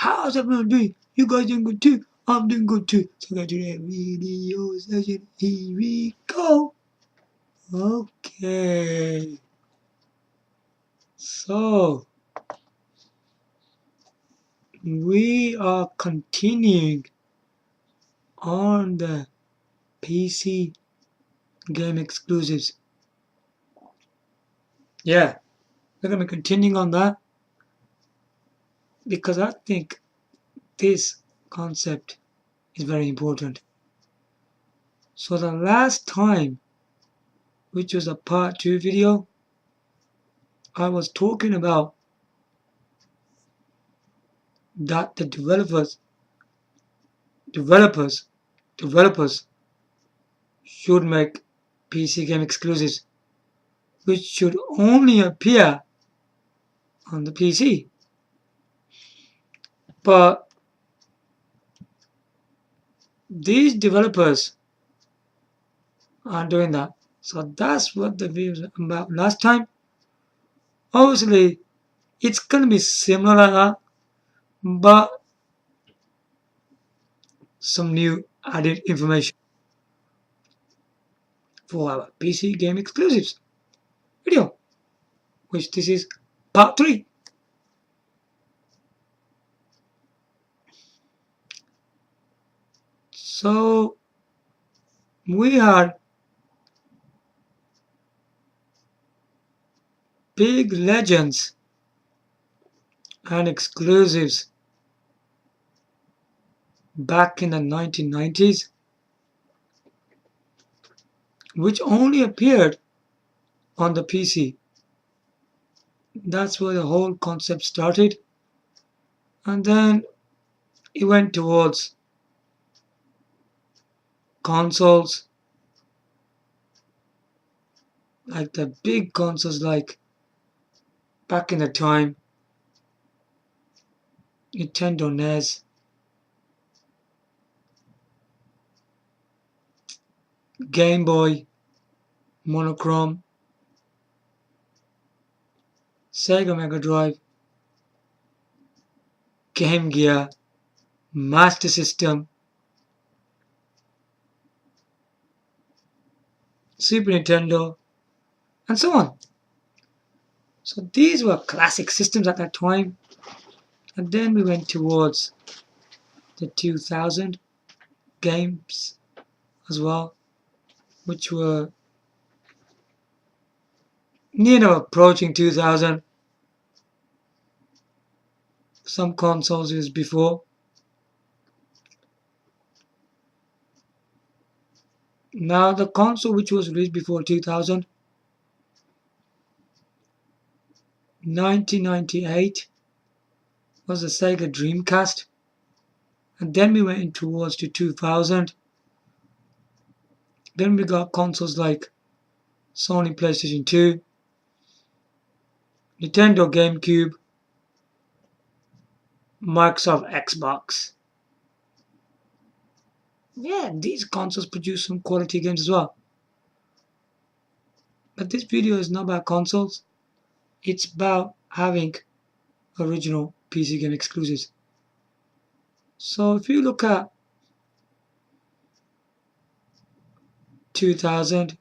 how's everyone doing? You guys doing good too? I'm doing good too. So go to the video session. Here we go. Okay. So we are continuing on the PC game exclusives. Yeah, we're gonna be continuing on that because I think this concept is very important. So the last time, which was a part 2 video, I was talking about that the developers should make PC game exclusives which should only appear on the PC. But these developers aren't doing that. So that's what the video was about last time. Obviously, it's gonna be similar like that, but some new added information for our PC game exclusives video, which this is part 3. So we had big legends and exclusives back in the 1990s, which only appeared on the PC. That's where the whole concept started. And then it went towards consoles, like the big consoles, like back in the time, Nintendo NES, Game Boy, Monochrome, Sega Mega Drive, Game Gear, Master System, Super Nintendo, and so on. So these were classic systems at that time. And then we went towards the 2000 games as well, which were approaching 2000. Some consoles used before. Now the console which was released before 2000, 1998, was the Sega Dreamcast. And then we went in towards to 2000. Then we got consoles like Sony PlayStation 2, Nintendo GameCube, Microsoft Xbox. Yeah, these consoles produce some quality games as well. But this video is not about consoles. It's about having original PC game exclusives. So if you look at 2000,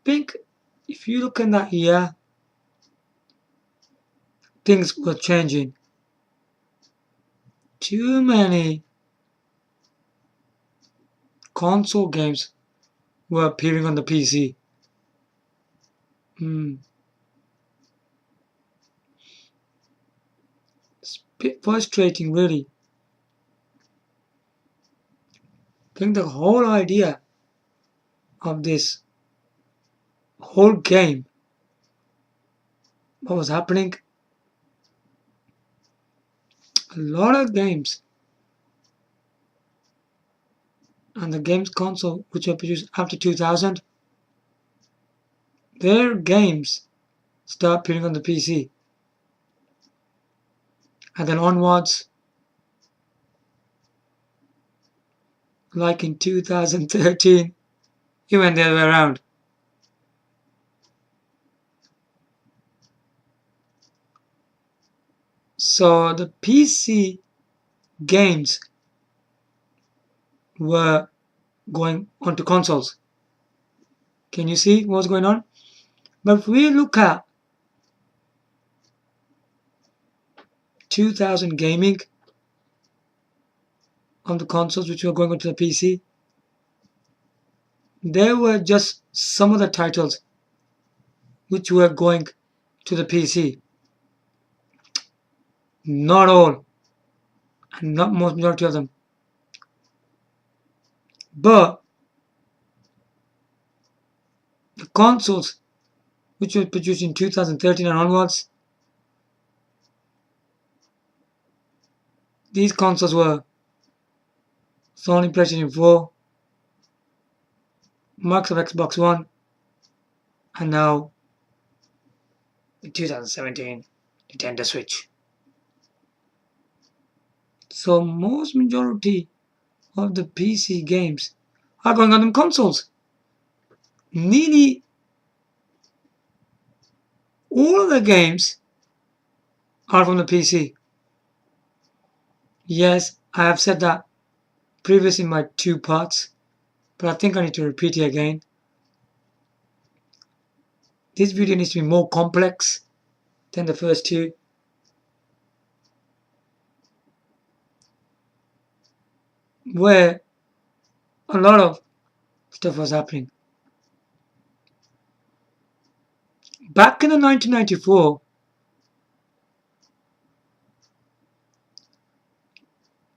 think if you look in that year, things were changing. Too many console games were appearing on the PC. It's a bit frustrating, really. I think the whole idea of this whole game, what was happening, a lot of games on the games console which were produced after 2000, their games start appearing on the PC. And then onwards, like in 2013, it went the other way around. So the PC games were going onto consoles. Can you see what's going on? But if we look at 2000 gaming on the consoles which were going onto the PC, there were just some of the titles which were going to the PC. Not all, and not most majority of them. But the consoles which were produced in 2013 and onwards, these consoles were Sony PlayStation 4, Microsoft Xbox One, and now the 2017 Nintendo Switch. So most majority of the PC games are going on them consoles. Nearly all of the games are from the PC. Yes, I have said that previously in my 2 parts, but I think I need to repeat it again. This video needs to be more complex than the first 2. Where a lot of stuff was happening. Back in the 1994,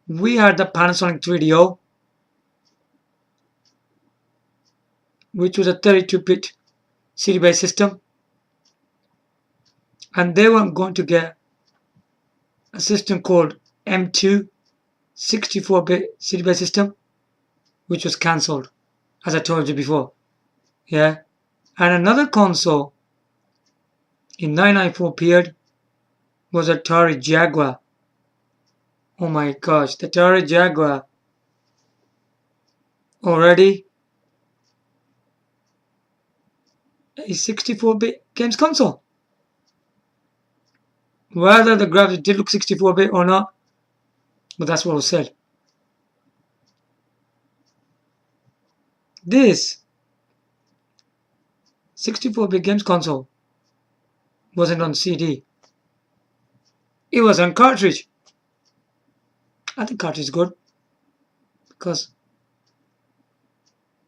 we had the Panasonic 3DO, which was a 32-bit CD-based system, and they were going to get a system called M2 64-bit CD-based system, which was cancelled, as I told you before. Yeah, and another console in 1994 period was Atari Jaguar. Oh my gosh, the Atari Jaguar already a 64-bit games console. Whether the graphics did look 64-bit or not, but that's what was said. This 64-bit games console wasn't on CD. It was on cartridge. I think cartridge is good because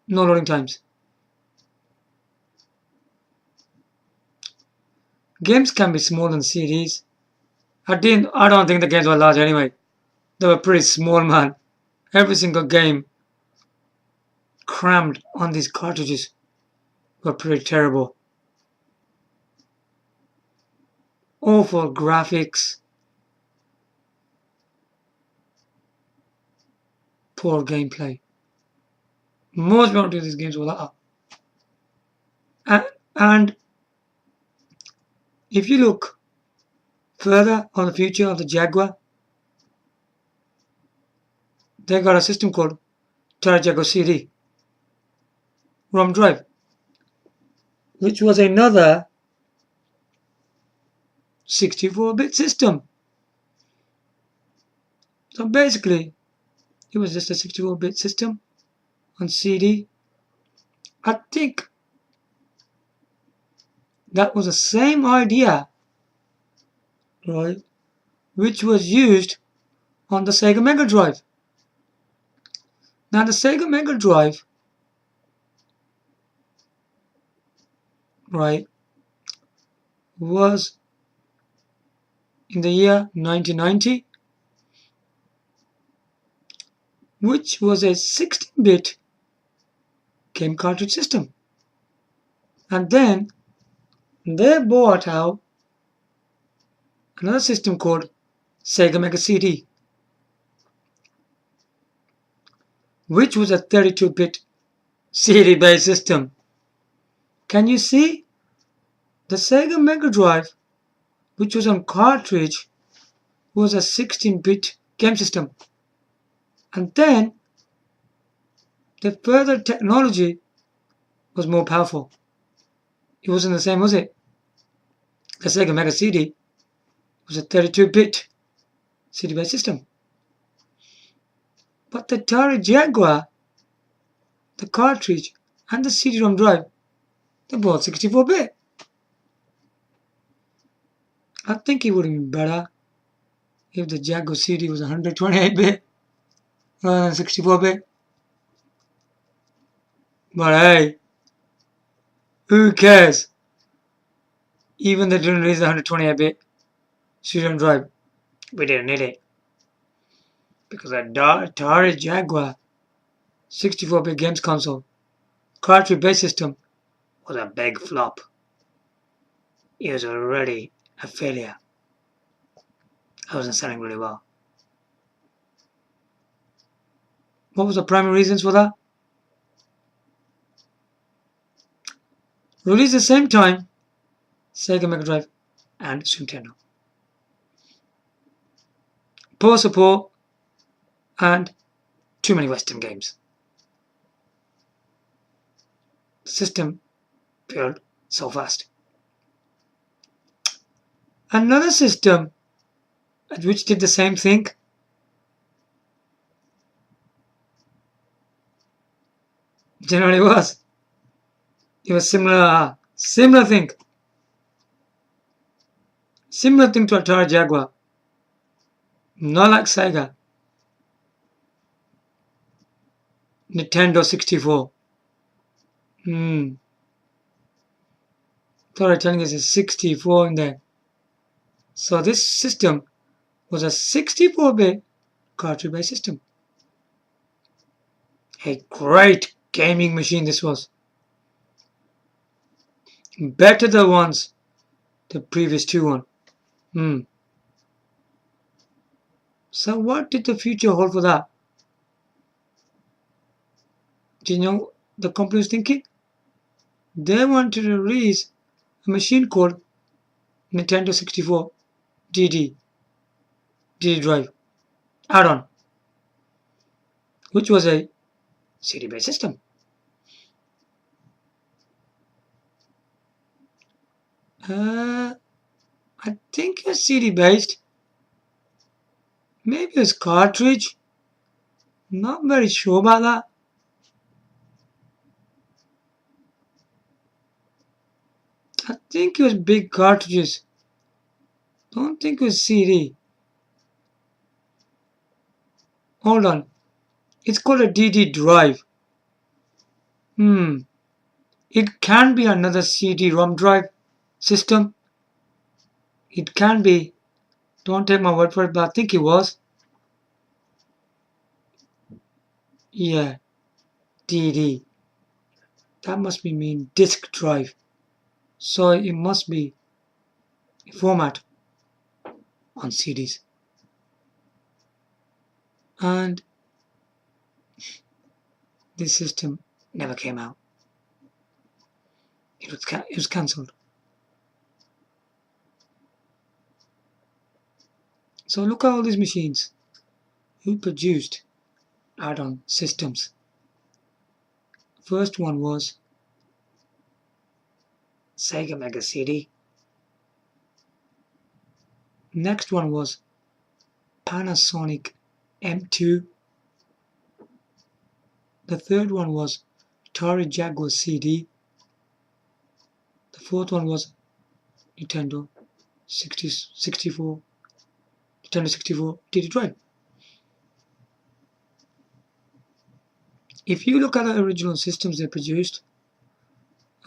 no loading times. Games can be small than CDs. I don't think the games were large anyway. They were pretty small, man. Every single game crammed on these cartridges were pretty terrible. Awful graphics. Poor gameplay. Most of these games were like that. And if you look further on the future of the Jaguar, they got a system called Atari Jaguar CD ROM drive, which was another 64-bit system. So basically, it was just a 64-bit system on CD. I think that was the same idea, right, which was used on the Sega Mega Drive. Now the Sega Mega Drive, right, was in the year 1990, which was a 16-bit game cartridge system. And then they bought out another system called Sega Mega CD, which was a 32-bit CD-based system. Can you see? The Sega Mega Drive, which was on cartridge, was a 16-bit game system. And then the further technology was more powerful. It wasn't the same, was it? The Sega Mega CD was a 32-bit CD-based system. But the Atari Jaguar, the cartridge and the CD-ROM drive, they're both 64-bit. I think it would have been better if the Jaguar CD was 128-bit rather than 64-bit. But hey, who cares? Even they didn't release the 128-bit CD-ROM drive, we didn't need it. Because the Atari Jaguar 64-bit games console cartridge-based system was a big flop. It was already a failure. It wasn't selling really well. What was the primary reasons for that? Released at the same time, Sega Mega Drive and Super Nintendo. Poor support and too many Western games. The system failed so fast. Another system which did the same thing, do you know what it was? It was similar thing. Similar thing to Atari Jaguar. Not like Sega. Nintendo 64. Thought I telling us a 64 in there. So this system was a 64-bit cartridge-based system. A great gaming machine this was. Better than the previous two one. So what did the future hold for that? Do you know the company was thinking? They wanted to release a machine called Nintendo 64 DD drive add-on, which was a CD-based system. I think it was CD-based. Maybe it was cartridge. Not very sure about that. I think it was big cartridges. Don't think it was CD. Hold on. It's called a DD drive. It can be another CD-ROM drive system. It can be. Don't take my word for it, but I think it was. Yeah. DD. That must mean disk drive. So it must be a format on CDs. And this system never came out. It was cancelled. So look at all these machines. Who produced add-on systems? First one was Sega Mega CD. Next one was Panasonic M2. The third one was Atari Jaguar CD. The fourth one was Nintendo 64 DD drive. If you look at the original systems they produced,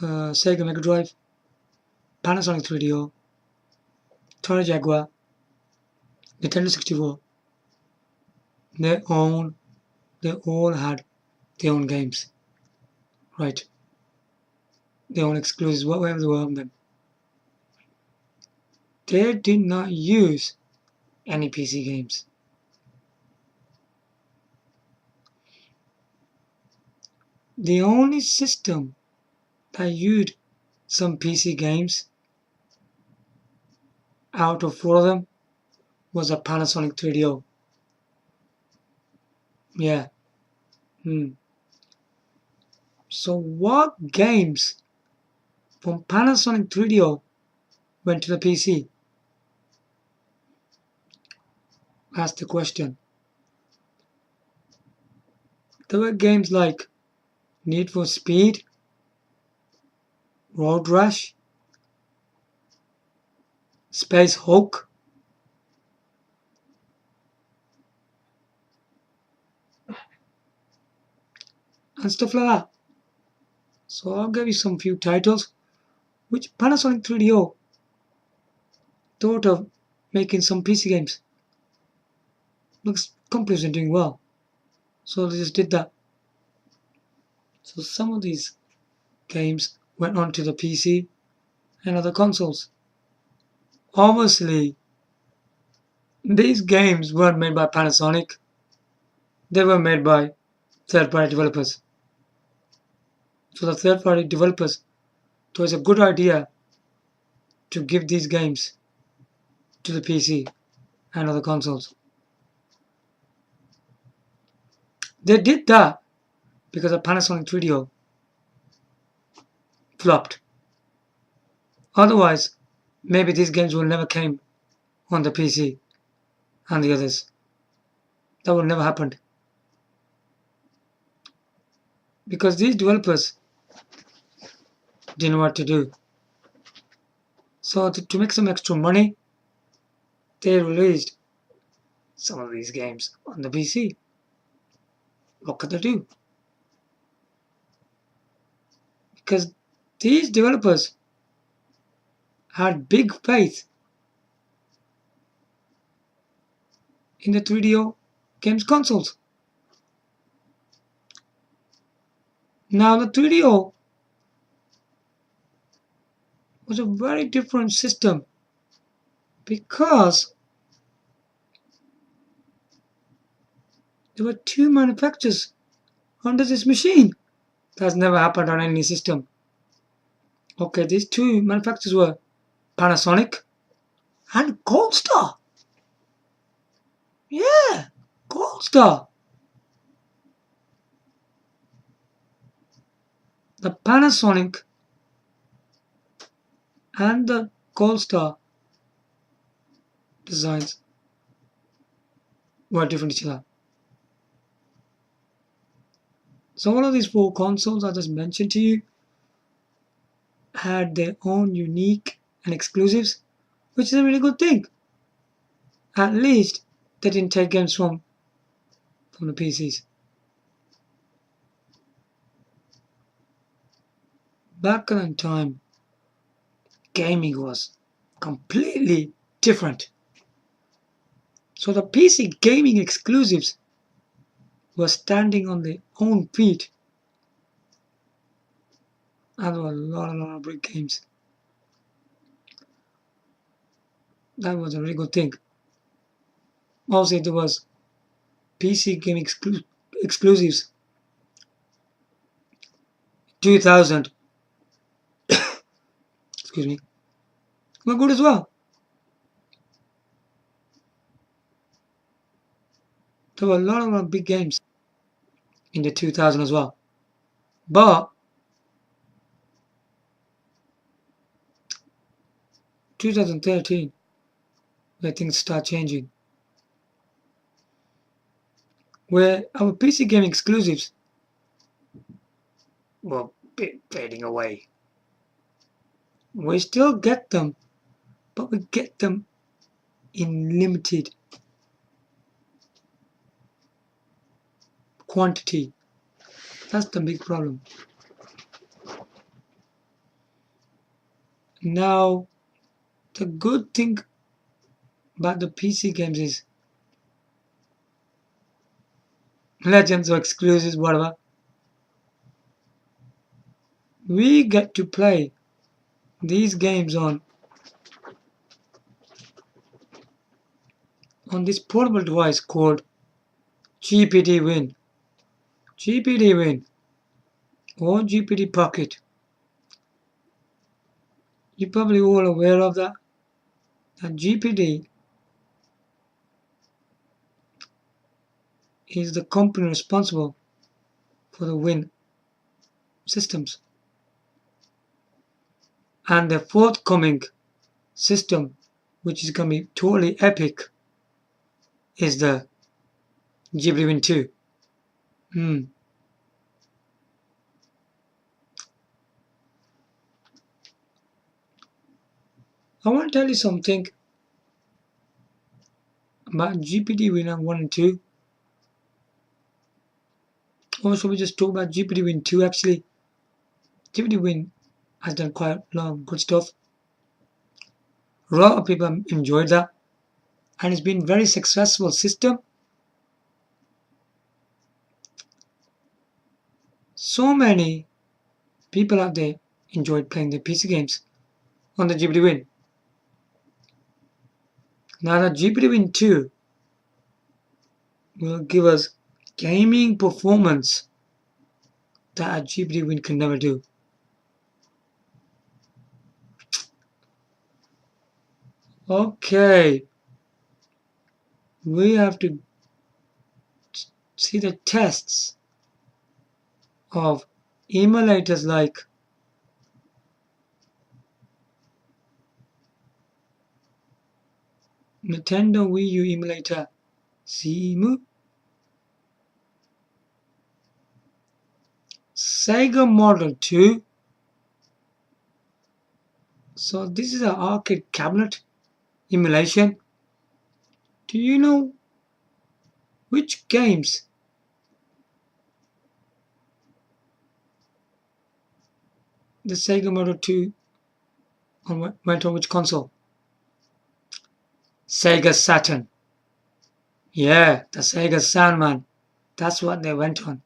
Sega Mega Drive, Panasonic 3DO, Atari Jaguar, Nintendo 64, they all had their own games, right? Their own exclusives, whatever they were on them. They did not use any PC games. The only system that used some PC games out of 4 of them was a Panasonic 3DO. Yeah. So what games from Panasonic 3DO went to the PC? ask the question. There were games like Need for Speed, Road Rash, Space Hulk, and stuff like that. So I'll give you some few titles which Panasonic 3DO thought of making some PC games. Looks companies are doing well. So they just did that. So some of these games went onto the PC and other consoles. Obviously, these games weren't made by Panasonic. They were made by third-party developers. So the third-party developers thought it was a good idea to give these games to the PC and other consoles. They did that because the Panasonic 3DO flopped. Otherwise, maybe these games will never came on the PC and the others. That would never happened. Because these developers didn't know what to do. So to make some extra money, they released some of these games on the PC. What could they do? Because these developers had big faith in the 3DO games consoles. Now the 3DO was a very different system because there were two manufacturers under this machine. That's never happened on any system. Okay, these two manufacturers were Panasonic and Goldstar. Yeah, Goldstar. The Panasonic and the Goldstar designs were different each other. So all of these four consoles I just mentioned to you had their own unique and exclusives, which is a really good thing. At least they didn't take games from the PCs. Back in time, gaming was completely different. So the PC gaming exclusives were standing on their own feet. And there were a lot of great games. That was a really good thing. Also, there was PC game exclusives. 2000. Excuse me. Were good as well. There were a lot of big games in the 2000 as well. But 2013, where things start changing, where our PC game exclusives were fading away. We still get them, but we get them in limited quantity. That's the big problem. Now, the good thing about the PC games is Legends or exclusives, whatever. We get to play these games on this portable device called GPD Win. GPD Win or GPD Pocket. You're probably all aware of that. That GPD is the company responsible for the Win systems. And the forthcoming system, which is going to be totally epic, is the Ghibli Win 2. I want to tell you something about GPT Win 1 and 2. Or should we just talk about GPT Win 2 actually? GPT Win has done quite a lot of good stuff. A lot of people enjoyed that. And it's been a very successful system. So many people out there enjoyed playing the PC games on the GPT Win. Now the GPT Win 2 will give us gaming performance that a GPT Win can never do. Okay, we have to see the tests of emulators like Nintendo Wii U emulator Cemu, Sega Model 2. So this is an arcade cabinet emulation. Do you know which games the Sega Model 2 went on which console? Sega Saturn. Yeah, the Sega Sandman. That's what they went on.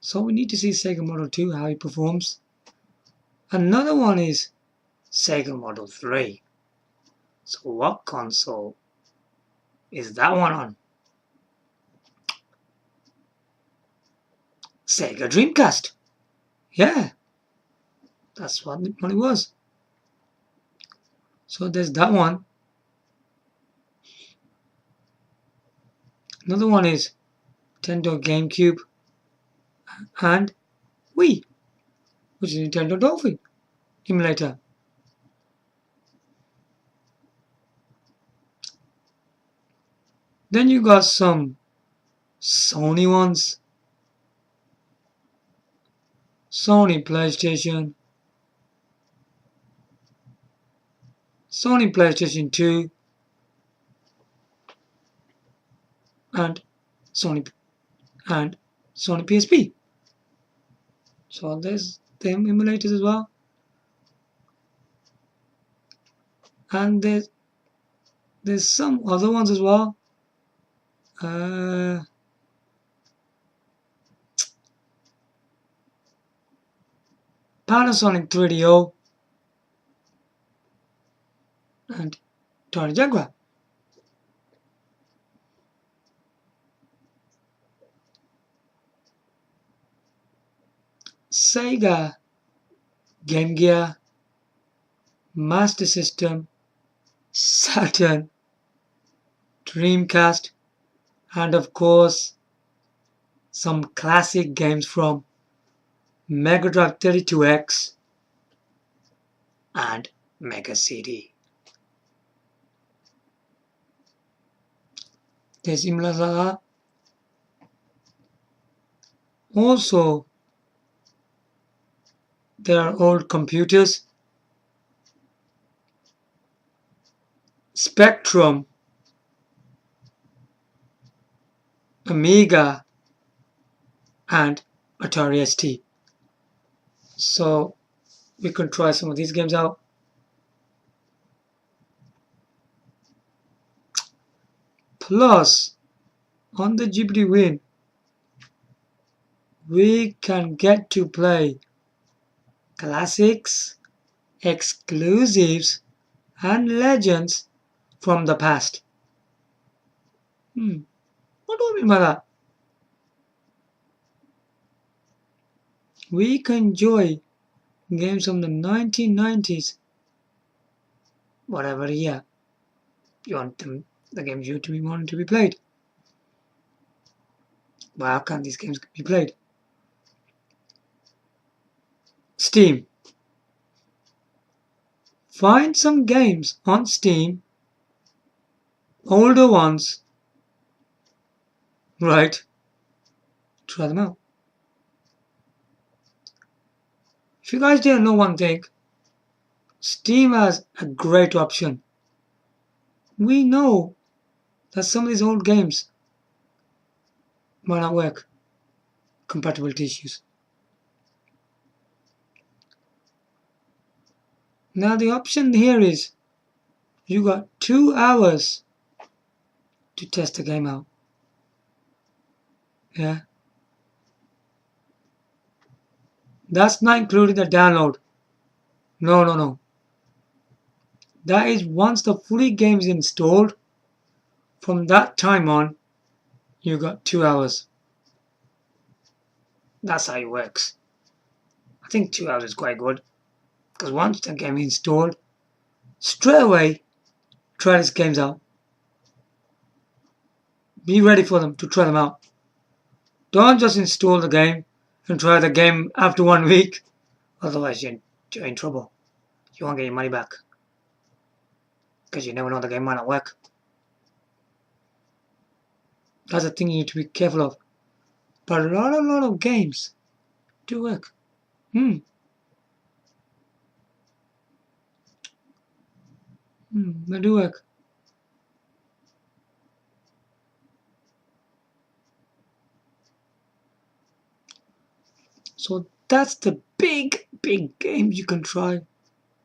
So we need to see Sega Model 2, how it performs. Another one is Sega Model 3. So what console is that one on? Sega Dreamcast. Yeah, that's what it was. So there's that one. Another one is Nintendo GameCube and Wii, which is Nintendo Dolphin emulator. Then you got some Sony ones. Sony PlayStation, Sony PlayStation 2, and Sony PSP. So there's them emulators as well. And there's some other ones as well. Panasonic 3DO and Tony Jaguar. Sega, Game Gear, Master System, Saturn, Dreamcast, and of course some classic games from Mega Drive 32X and Mega CD. There's emulators. Also, there are old computers, Spectrum, Amiga, and Atari ST. So we can try some of these games out. Plus, on the GPT Win, we can get to play classics, exclusives, and legends from the past. What do I mean by that? We can enjoy games from the 1990s, whatever year you want them, the games you to be wanting to be played. But how can these games be played? Steam. Find some games on Steam, older ones, Right. Try them out. If you guys didn't know one thing, Steam has a great option. We know that some of these old games might not work. Compatibility issues. Now the option here is you got 2 hours to test the game out. Yeah. That's not including the download. No. That is once the fully game is installed, from that time on, you got 2 hours. That's how it works. I think 2 hours is quite good. Because once the game is installed, straight away, try these games out. Be ready for them to try them out. Don't just install the game and try the game after 1 week. Otherwise, you're in trouble. You won't get your money back. Because you never know, the game might not work. That's a thing you need to be careful of. But a lot of games do work. They do work. So that's the big games you can try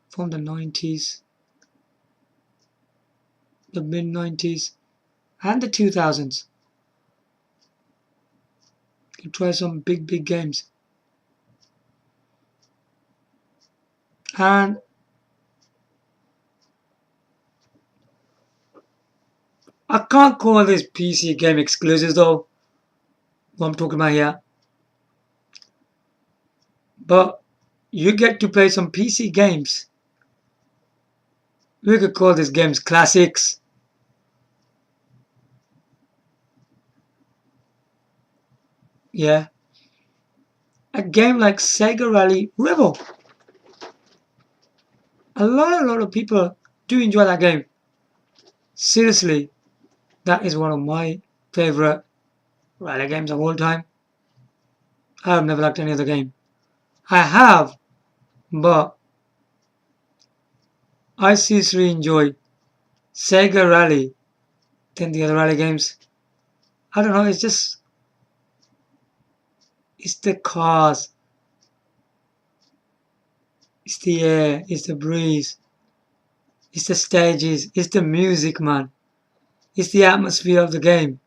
from the 90s, the mid 90s, and the 2000s. You can try some big games. And I can't call this PC game exclusives though, what I'm talking about here. But you get to play some PC games. We could call these games classics. Yeah. A game like Sega Rally Rebel. A lot of people do enjoy that game. Seriously, that is one of my favorite rally games of all time. I have never liked any other game. I have, but I seriously enjoy Sega Rally than the other rally games. I don't know, it's the cars, it's the air, it's the breeze, it's the stages, it's the music, man. It's the atmosphere of the game.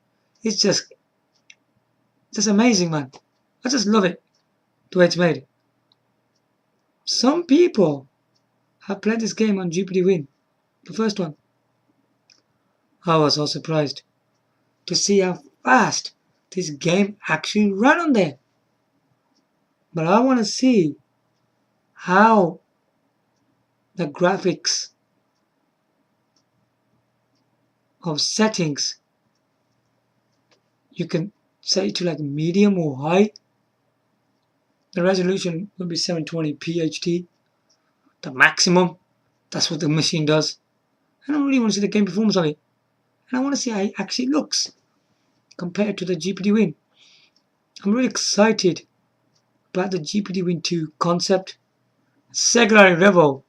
It's just amazing, man. I just love it, the way it's made. Some people have played this game on GPD Win, the first one. I was so surprised to see how fast this game actually ran on there. But I want to see how the graphics of settings you can set it to like medium or high. The resolution will be 720p HD, the maximum. That's what the machine does. I don't really want to see the game performance of it. And I want to see how it actually looks compared to the GPD Win. I'm really excited about the GPD Win 2 concept. Sega Rally Rebel.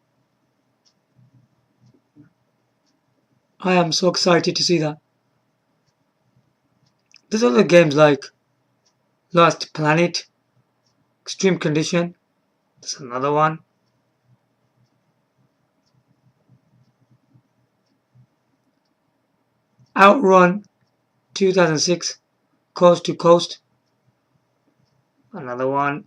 I am so excited to see that. There's other games like Lost Planet, Extreme Condition. There's another one. Outrun 2006, Coast to Coast. Another one.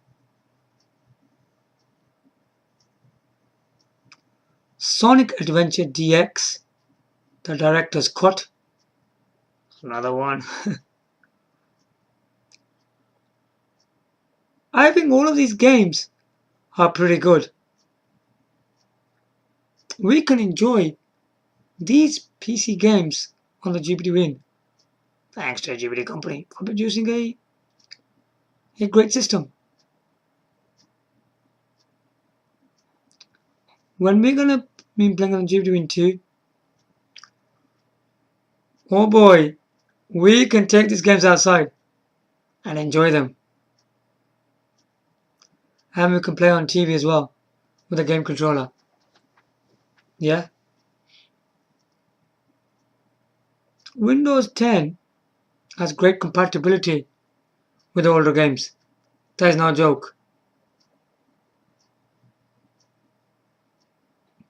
Sonic Adventure DX, the director's cut. Another one. I think all of these games are pretty good. We can enjoy these PC games on the GPD Win thanks to the GPD company for producing a great system. When we're gonna be playing on GPD Win 2, oh boy, we can take these games outside and enjoy them. And we can play on TV as well with a game controller. Yeah? Windows 10 has great compatibility with older games. That is no joke.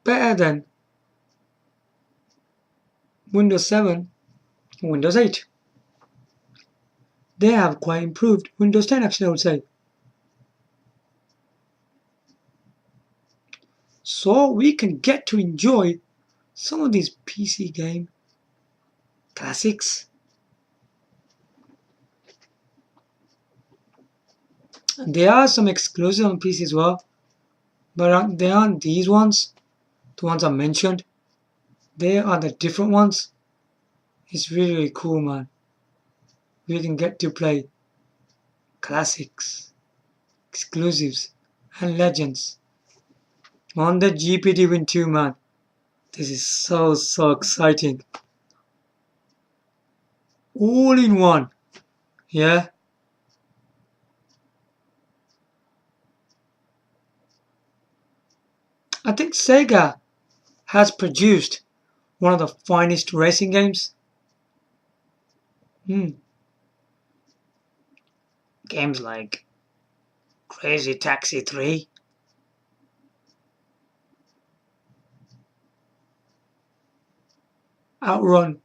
Better than Windows 7 and Windows 8. They have quite improved Windows 10 actually, I would say. So we can get to enjoy some of these PC game classics. And there are some exclusives on PC as well, but they aren't these ones, the ones I mentioned. They are the different ones. It's really, really cool, man. We can get to play classics, exclusives, and legends on the GPT Win 2, man. This is so exciting. All in one. Yeah. I think Sega has produced one of the finest racing games. Games like Crazy Taxi 3, Outrun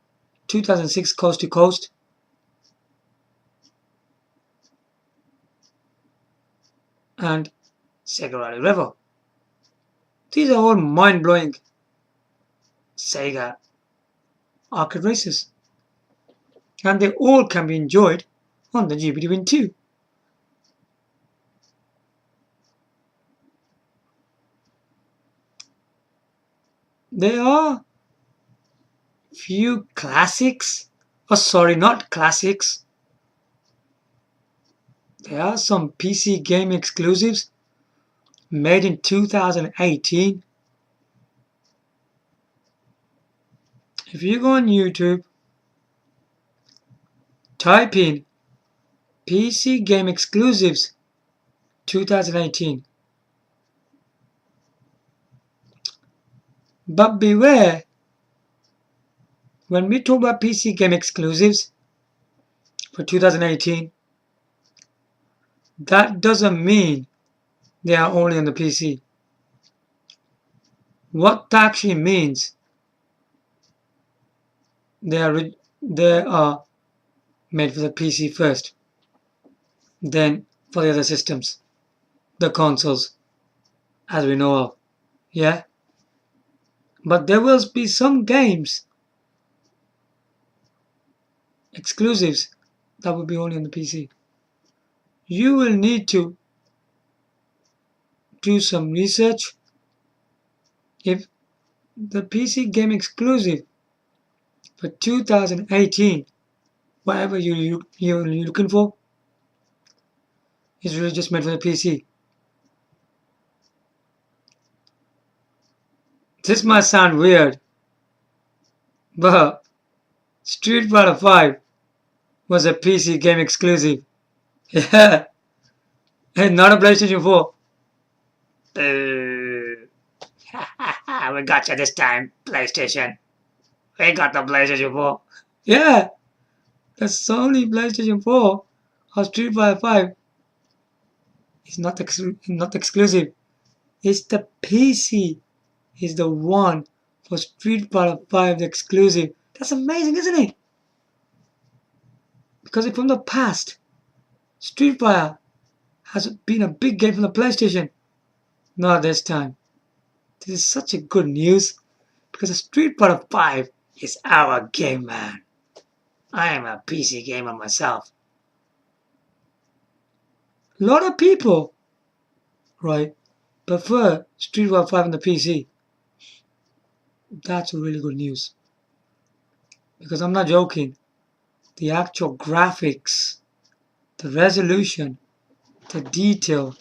2006 Coast to Coast, and Sega Rally Revo. These are all mind-blowing Sega arcade races, and they all can be enjoyed on the GPT Win 2. There are few classics, sorry, not classics. There are some PC game exclusives made in 2018. If you go on YouTube, type in PC game exclusives 2018. But beware, when we talk about PC game exclusives for 2018, that doesn't mean they are only on the PC. What that actually means, they are made for the PC first, then for the other systems, the consoles, as we know of. Yeah? But there will be some games, exclusives, that will be only on the PC. You will need to do some research. If the PC game exclusive for 2018, whatever you're looking for, is really just meant for the PC. This might sound weird, but Street Fighter 5 was a PC game exclusive. Yeah, and not a PlayStation 4. We got you this time, PlayStation. We got the PlayStation 4. Yeah, the Sony PlayStation 4 of Street Fighter 5 is not exclusive. It's the PC is the one for Street Fighter 5 exclusive. That's amazing, isn't it? Because from the past, Street Fighter has been a big game from the PlayStation. Not this time. This is such a good news because Street Fighter 5 is our game, man. I am a PC gamer myself. A lot of people, right, prefer Street Fighter 5 on the PC. That's really good news. Because I'm not joking. The actual graphics, the resolution, the detail,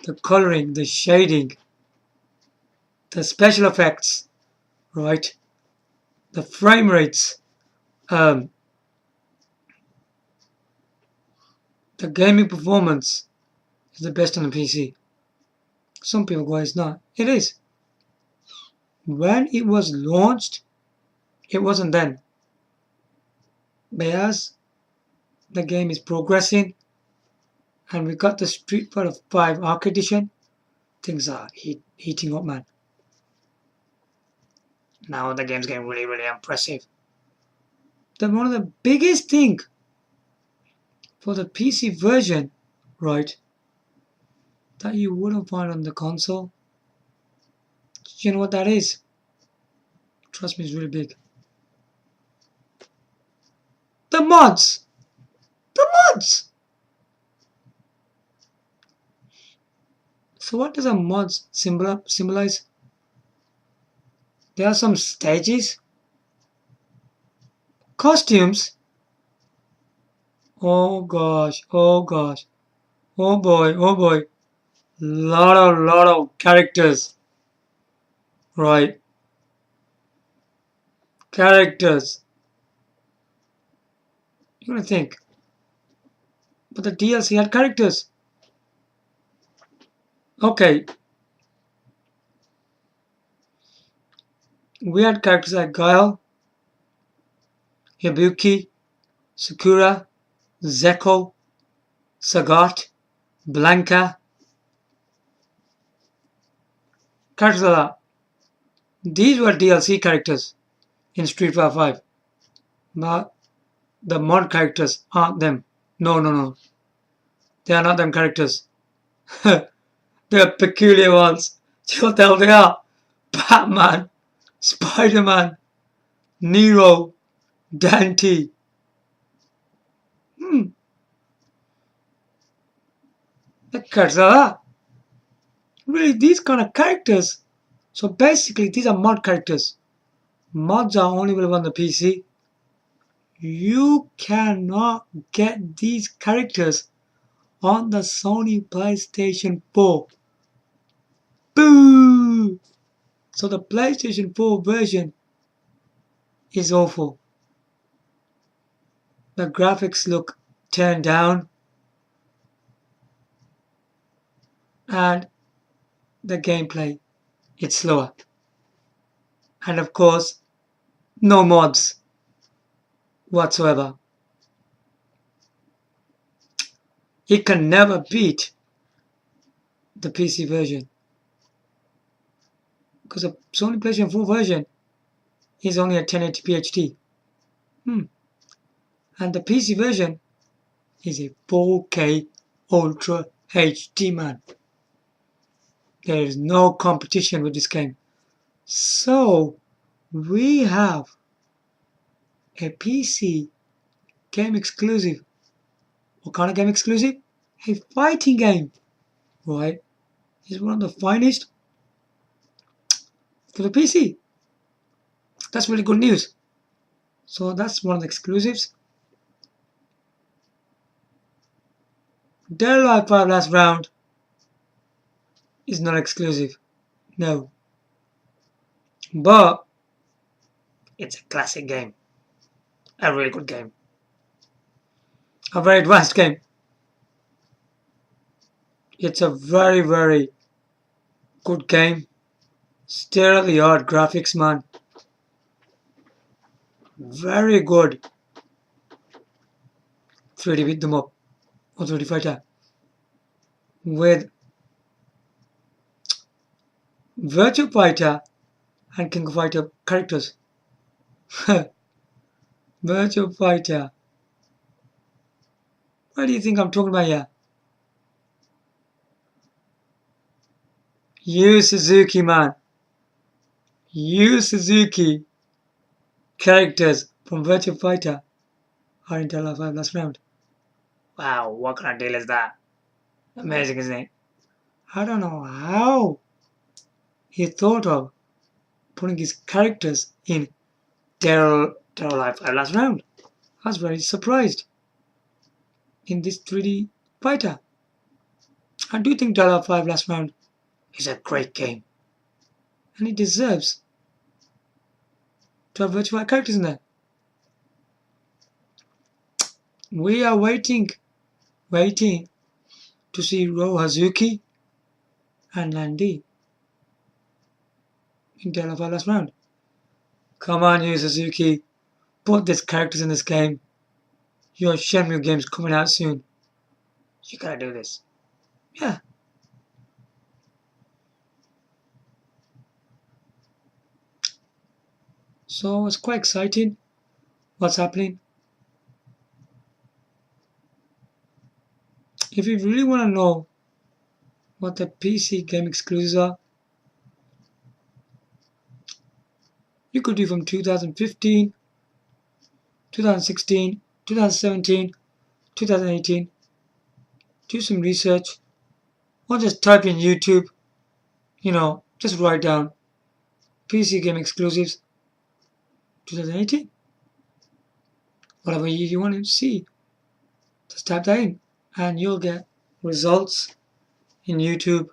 the coloring, the shading, the special effects, right? The frame rates, the gaming performance is the best on the PC. Some people go, it's not. It is. When it was launched, it wasn't then. But as the game is progressing, and we got the Street Fighter 5 Arcade Edition, things are heating up, man. Now the game's getting really, really impressive. One of the biggest thing for the PC version, right, that you wouldn't find on the console, you know what that is? Trust me, it's really big. The mods! The mods! So what does a mod symbolize? There are some stages, costumes. Oh gosh, oh gosh, oh boy, lot of characters, right? Characters. You're gonna think, but the DLC had characters. Okay, we had characters like Guile, Ibuki, Sakura, Zeko, Sagat, Blanca. Characters like that. These were DLC characters in Street Fighter 5. But the mod characters aren't them. No. They are not them characters. They are peculiar ones. Do you know what the hell they are? Batman, Spider-Man, Nero, Dante. The characters are that. Really, these kind of characters. So basically, these are mod characters. Mods are only available on the PC. You cannot get these characters on the Sony PlayStation 4. Boo! So the PlayStation 4 version is awful. The graphics look turned down, and the gameplay, it's slower. And of course, no mods whatsoever. It can never beat the PC version, because the Sony PlayStation 4 version is only at 1080p HD. And the PC version is a 4K Ultra HD, man. There is no competition with this game. So we have a PC game exclusive. What kind of game exclusive? A fighting game, right? It's one of the finest for the PC. That's really good news. So that's one of the exclusives. Dead or Alive 5 Last Round is not exclusive. No. But it's a classic game. A really good game. A very advanced game. It's a very, very good game. State-of-the-art graphics, man. Very good 3D beat them up or 3D fighter with Virtua Fighter and King of Fighter characters. Virtua Fighter. What do you think I'm talking about here? Yu Suzuki, man. Yu Suzuki characters from Virtua Fighter are in Dead or Alive 5 Last Round. Wow, what kind of deal is that? Amazing, isn't it? I don't know how he thought of putting his characters in Dead or Alive 5 Last Round. I was very surprised in this 3D fighter. I do think Dead or Alive 5 Last Round is a great game. And it deserves to have virtual characters in there. We are waiting waiting to see Ryo Hazuki and Lan Di in Tale of Our Last Round. Come on, Yu Suzuki, put these characters in this game. Your Shenmue game's coming out soon. You gotta do this. Yeah. So it's quite exciting what's happening. If you really want to know what the PC game exclusives are, you could do from 2015, 2016, 2017, 2018. Do some research or just type in YouTube, just write down PC game exclusives 2018. Whatever you want to see, just type that in and you'll get results in YouTube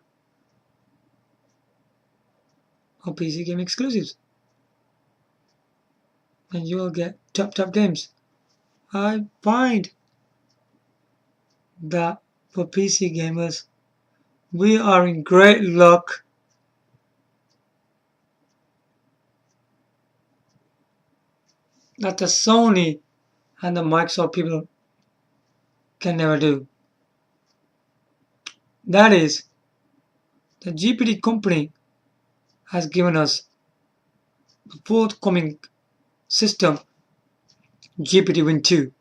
of PC game exclusives. And you'll get top games. I find that for PC gamers, we are in great luck. That the Sony and the Microsoft people can never do. That is, the GPT company has given us the forthcoming system, GPT-Win 2.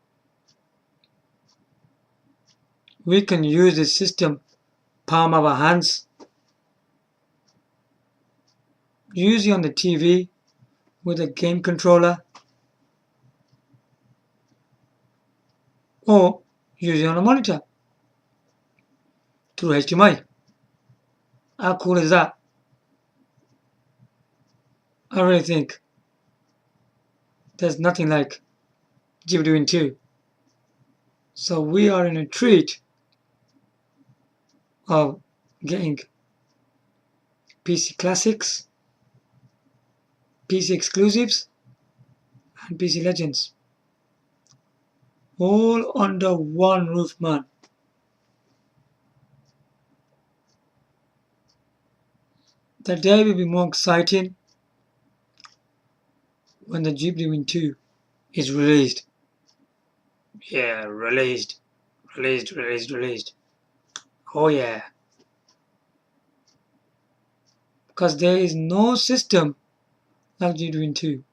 We can use this system palm of our hands, use it on the TV with a game controller, or use it on a monitor through HDMI. How cool is that? I really think there's nothing like GPT-Win 2. So we are in a treat of getting PC classics, PC exclusives, and PC legends all under one roof, man. The day will be more exciting when the GPT-Win 2 is released. Yeah, released. Oh yeah. Because there is no system like GPT-Win 2.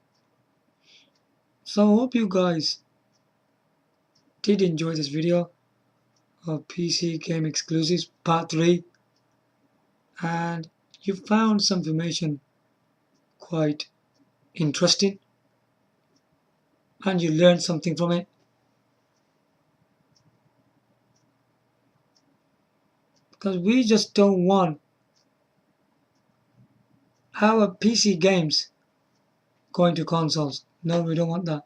So I hope you guys did enjoy this video of PC game exclusives part 3 and you found some information quite interesting and you learned something from it. Because we just don't want our PC games going to consoles. No, we don't want that.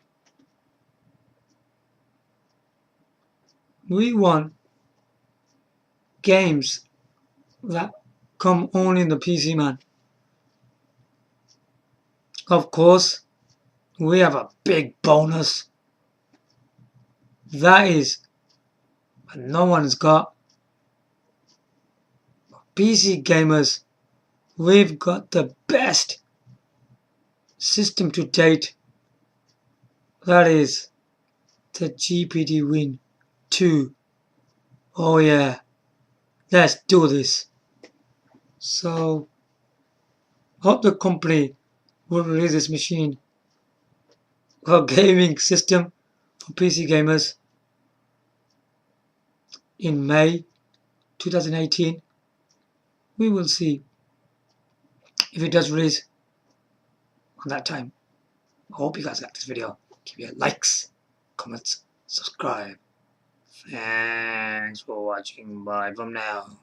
We want games that come only in the PC, man. Of course, we have a big bonus. That is, no one's got. PC gamers, we've got the best system to date. That is the GPT-Win 2. Oh yeah, let's do this. So, hope the company will release this machine or gaming system for PC gamers in May 2018. We will see if it does release on that time. I hope you guys like this video. Give your likes, comments, subscribe. Thanks for watching. Bye from now.